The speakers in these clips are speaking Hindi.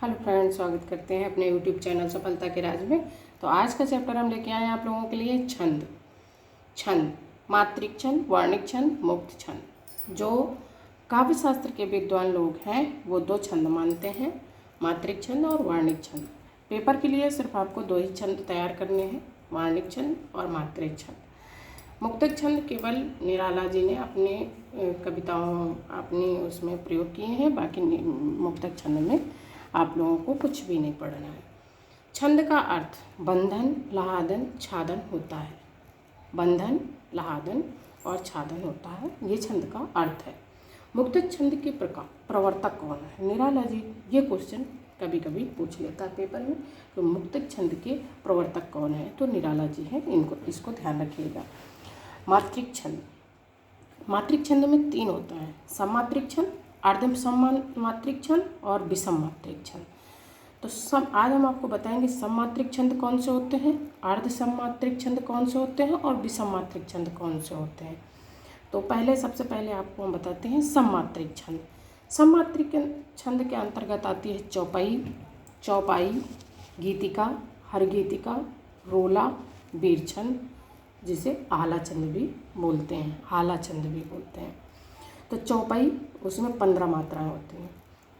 हेलो फ्रेंड्स, स्वागत करते हैं अपने यूट्यूब चैनल सफलता के राज में। तो आज का चैप्टर हम लेके आए हैं आप लोगों के लिए छंद। छंद, मात्रिक छंद, वर्णिक छंद, मुक्त छंद। जो काव्य शास्त्र के विद्वान लोग हैं वो दो छंद मानते हैं, मात्रिक छंद और वर्णिक छंद। पेपर के लिए सिर्फ आपको दो ही छंद तैयार करने हैं, वर्णिक छंद और मात्रिक छंद। मुक्तक छंद केवल निराला जी ने अपने कविताओं अपनी उसमें प्रयोग किए हैं, बाकी मुक्तक छंद में आप लोगों को कुछ भी नहीं पढ़ना है। छंद का अर्थ बंधन, लाहादन, छादन होता है। बंधन, लाहादन और छादन होता है, ये छंद का अर्थ है। मुक्तक छंद के प्रकार प्रवर्तक कौन है? निराला जी ये क्वेश्चन कभी कभी पूछ लेता है पेपर में, तो मुक्तक छंद के प्रवर्तक कौन है? तो निराला जी हैं, इसको ध्यान रखिएगा। मात्रिक छंद, मात्रिक छंद में तीन होता है, सममात्रिक छंद, अर्ध सममात्रिक छंद और विषम मात्रिक छंद। तो आज हम आपको बताएंगे सममात्रिक छंद कौन से होते हैं, अर्ध सममात्रिक छंद कौन से होते हैं और विषम मात्रिक छंद कौन से होते हैं। तो सबसे पहले आपको हम बताते हैं सममात्रिक छंद। सममात्रिक छंद के अंतर्गत आती है चौपाई, चौपाई, गीतिका, हरगीतिका, रोला, बीर छंद, जिसे आला छंद भी बोलते हैं, आला छंद भी बोलते हैं। तो चौपाई उसमें 15 मात्राएं होती हैं,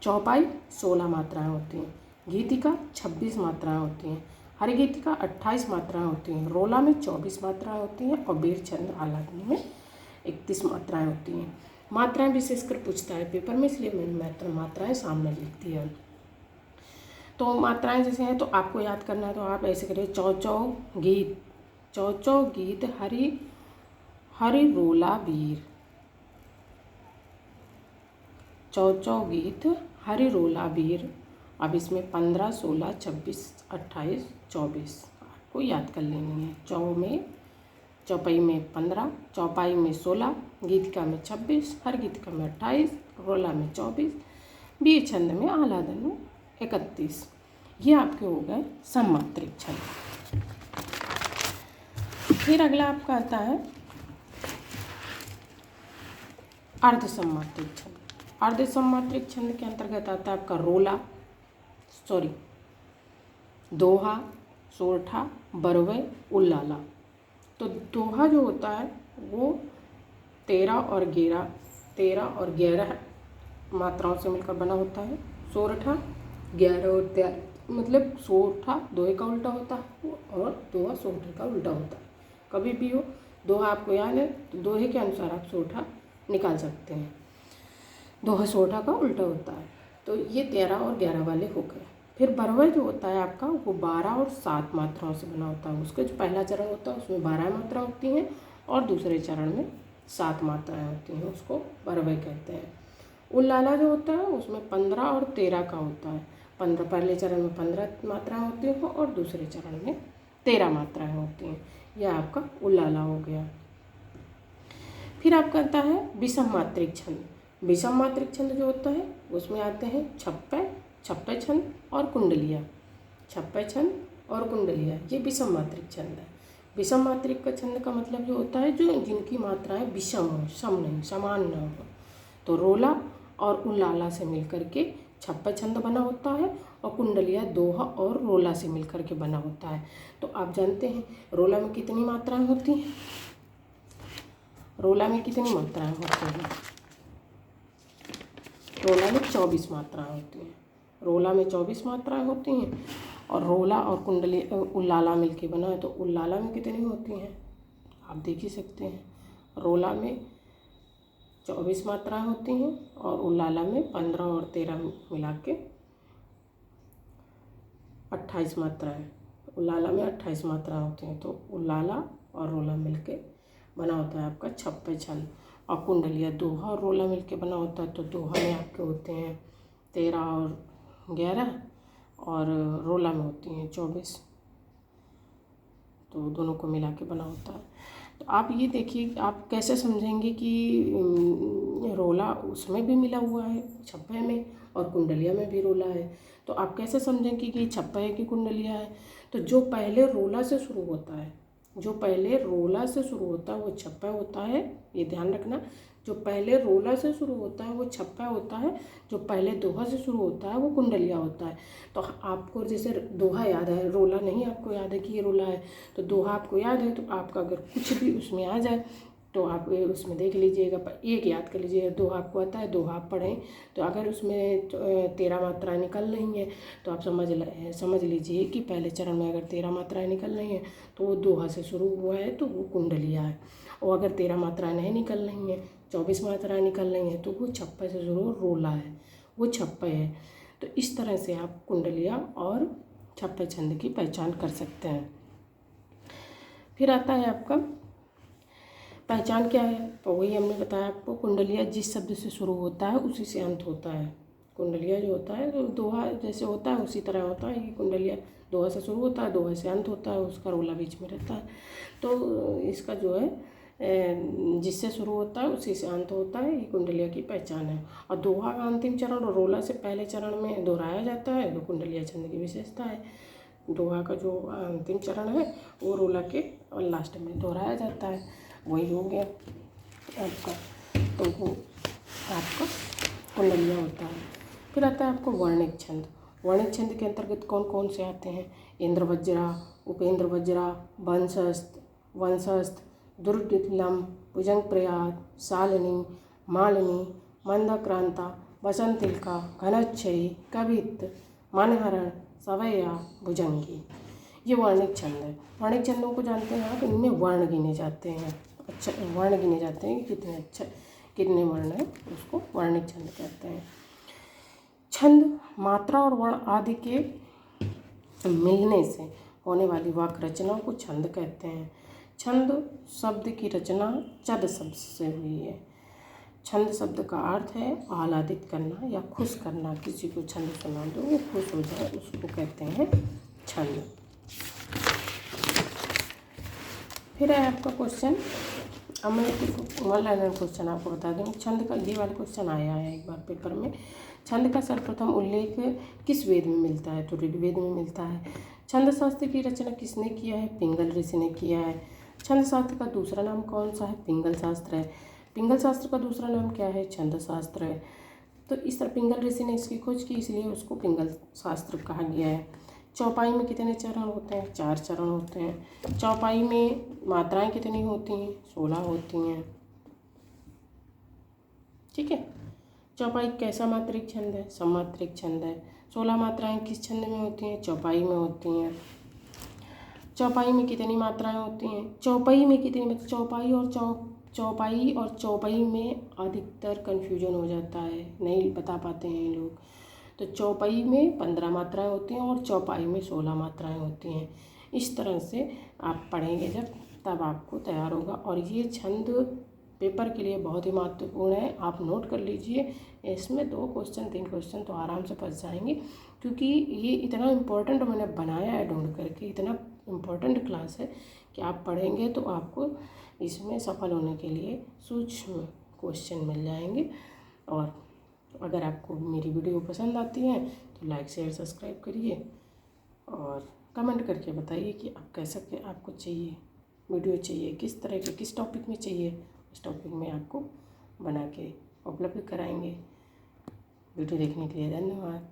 चौपाई 16 मात्राएं होती हैं, गीतिका 26 मात्राएं होती हैं, हरगीतिका 28 मात्राएं होती हैं, रोला में 24 मात्राएं होती हैं और बीर छंद आलापनी में 31 मात्राएं होती हैं। मात्राएं विशेषकर पूछता है पेपर में, इसलिए मैंने मात्राएं सामने लिख दी है। तो मात्राएं जैसे हैं तो आपको याद करना है, तो आप ऐसे करिए, चौ चौ गीत, चौ चौ गीत, हरि हरि रोला बीर, चौ चौ गीत हरि रोला बीर। अब इसमें 15, 16, 26, 28, 24 आपको याद कर लेनी है। चौपाई में 15, चौपाई में 16, गीतिका में 26, हर गीतिका में 28, रोला में 24, बीर छंद में आलादन में 31। ये आपके हो गए सममात्रिक छंद। फिर अगला आपका आता है अर्ध सममात्रिक छंद। अर्ध सममात्रिक छंद के अंतर्गत आता है आपका दोहा, सोरठा, बरवे, उल्लाला। तो दोहा जो होता है वो 13 और 11 मात्राओं से मिलकर बना होता है। सोरठा 11 और 13, मतलब सोरठा दोहे का उल्टा होता है और दोहा सोरठे का उल्टा होता है। कभी भी हो दोहा आपको याद है तो दोहे के अनुसार आप सोरठा निकाल सकते हैं, दोहा सोरठा का उल्टा होता है। तो ये 13 और 11 वाले हो गए। फिर बरवा जो होता है आपका वो 12 और 7 मात्राओं से बना होता है। उसका जो पहला चरण होता है उसमें 12 मात्रा होती हैं और दूसरे चरण में 7 मात्राएं होती हैं, उसको बरवा कहते हैं। उल्लाला जो होता है उसमें 15 और 13 का होता है। पहले चरण में 15 मात्राएं होती हैं और दूसरे चरण में 13 मात्राएं होती हैं। यह आपका उल्लाला हो गया। फिर आपका आता है विषम मात्रिक छंद। विषम मात्रिक छंद जो होता है उसमें आते हैं छप्पे छंद और कुंडलिया। छप्पे छंद और कुंडलिया ये विषम मात्रिक छंद है। विषम मात्रिक का छंद का मतलब जो होता है जो जिनकी मात्राएं विषम हो, सम नहीं, समान न हो। तो रोला और उल्लाला से मिलकर के छप्पे छंद बना होता है और कुंडलिया दोहा और रोला से मिलकर के बना होता है। तो आप जानते हैं रोला में कितनी मात्राएं होती हैं? रोला में कितनी मात्राएं होती हैं? रोला में 24 मात्राएं होती हैं। रोला में 24 मात्राएं होती हैं और रोला और उल्लाला मिलके बना है तो उल्लाला में कितनी होती हैं आप देख ही सकते हैं। रोला में 24 मात्राएं होती हैं और उल्लाला में 15 और 13 मिला के 28 मात्राएं, उल्लाला में 28 मात्राएं होती हैं। तो उल्लाला और रोला मिलके बना होता है आपका छप्पे छंद। और कुंडलिया दोहा और रोला मिलके बना होता है। तो दोहा में आपके होते हैं 13 और 11 और रोला में होती हैं 24, तो दोनों को मिला के बना होता है। तो आप ये देखिए आप कैसे समझेंगे कि रोला उसमें भी मिला हुआ है छप्पे में और कुंडलिया में भी रोला है। तो आप कैसे समझेंगे कि छप्पा है कि कुंडलिया है? तो जो पहले रोला से शुरू होता है वो छप्पा होता है, ये ध्यान रखना। जो पहले रोला से शुरू होता है वो छप्पा होता है, जो पहले दोहा से शुरू होता है वो कुंडलिया होता है। तो आपको जैसे दोहा याद है, रोला नहीं आपको याद है कि ये रोला है, तो दोहा आपको याद है, तो आपका अगर कुछ भी उसमें आ जाए तो आप उसमें देख लीजिएगा, एक याद कर लीजिएगा। दोहा आपको आता है, दोहा आप पढ़ें, तो अगर उसमें 13 मात्राएँ निकल रही हैं तो आप समझ लीजिए कि पहले चरण में अगर 13 मात्राएँ निकल रही हैं तो वो दोहा से शुरू हुआ है, तो वो कुंडलिया है। और अगर 13 मात्राएँ नहीं निकल रही हैं, 24 मात्राएँ निकल रही हैं, तो वो छप्पे से शुरू रोला है, वो छप्पे है। तो इस तरह से आप कुंडलिया और छप्पे छंद की पहचान कर सकते हैं। फिर आता है आपका पहचान क्या है, तो वही हमने बताया आपको, कुंडलिया जिस शब्द से शुरू होता है उसी से अंत होता है। कुंडलिया जो होता है तो दोहा जैसे होता है उसी तरह होता है। ये कुंडलिया दोहा से शुरू होता है, दोहा से अंत होता है, उसका रोला बीच में रहता है। तो इसका जो है जिससे शुरू होता है उसी से अंत होता है, ये कुंडलिया की पहचान है। और दोहा का अंतिम चरण और रोला से पहले चरण में दोहराया जाता है, तो कुंडलिया छंद की विशेषता है। दोहा का जो अंतिम चरण है वो रोला के और लास्ट में दोहराया जाता है, वही हो गया आपका। तो वो आपका कुंडलिया होता है। फिर आता है आपको वर्णिक छंद। वर्णिक छंद के अंतर्गत कौन कौन से आते हैं? इंद्र वज्रा, उपेंद्र वज्रा, वंशस्थ, दुर्दिलम, भुजंग प्रयाग, शालिनी, मालिनी, मंदाक्रांता, वसंतिलका, घनच्छयी, कवित्त, मनहरण, सवैया, भुजंगी। ये वर्णिक छंद है। वर्णिक छंदों को जानते हैं आप, इनमें वर्ण गिने जाते हैं। अच्छा, वर्ण गिने जाते हैं कि कितने वर्ण हैं, उसको वर्णिक छंद कहते हैं। छंद मात्रा और वर्ण आदि के मिलने से होने वाली वाक्य रचनाओं को छंद कहते हैं। छंद शब्द की रचना चद शब्द से हुई है। छंद शब्द का अर्थ है आह्लादित करना या खुश करना। किसी को छंद सुना दो वो खुश हो जाए, उसको कहते हैं छंद। फिर है आपका क्वेश्चन, अब मैं वन लाइनर क्वेश्चन आपको बता दूँ। छंद का ये वाला क्वेश्चन आया है एक बार पेपर में। छंद का सर्वप्रथम उल्लेख किस वेद में मिलता है? तो ऋग्वेद में मिलता है। छंद शास्त्र की रचना किसने किया है? पिंगल ऋषि ने किया है। छंद शास्त्र का दूसरा नाम कौन सा है? पिंगल शास्त्र है। पिंगल शास्त्र का दूसरा नाम क्या है? छंद शास्त्र है। तो इस तरह पिंगल ऋषि ने इसकी खोज की, इसलिए उसको पिंगल शास्त्र कहा गया है। चौपाई में कितने चरण होते हैं? 4 चरण होते हैं। चौपाई में मात्राएं कितनी होती हैं? 16 होती हैं। ठीक है। चौपाई कैसा मात्रिक छंद है? सममात्रिक छंद है। 16 मात्राएं किस छंद में होती हैं? चौपाई में होती हैं। चौपाई में कितनी मात्राएं होती हैं? चौपाई में कितनी, मतलब चौपाई और चौपाई में अधिकतर कन्फ्यूजन हो जाता है, नहीं बता पाते हैं लोग। तो चौपाई में 15 मात्राएं होती हैं और चौपाई में 16 मात्राएं होती हैं। इस तरह से आप पढ़ेंगे जब, तब आपको तैयार होगा। और ये छंद पेपर के लिए बहुत ही महत्वपूर्ण है, आप नोट कर लीजिए। इसमें 2 क्वेश्चन 3 क्वेश्चन तो आराम से फंस जाएंगे, क्योंकि ये इतना इम्पोर्टेंट मैंने बनाया है ढूंढ करके। इतना इम्पोर्टेंट क्लास है कि आप पढ़ेंगे तो आपको इसमें सफल होने के लिए सूक्ष्म क्वेश्चन मिल जाएंगे। और अगर आपको मेरी वीडियो पसंद आती है तो लाइक शेयर सब्सक्राइब करिए और कमेंट करके बताइए कि आप कैसा आपको चाहिए वीडियो, चाहिए किस तरह के, किस टॉपिक में चाहिए, उस टॉपिक में आपको बना के उपलब्ध कराएंगे। वीडियो देखने के लिए धन्यवाद।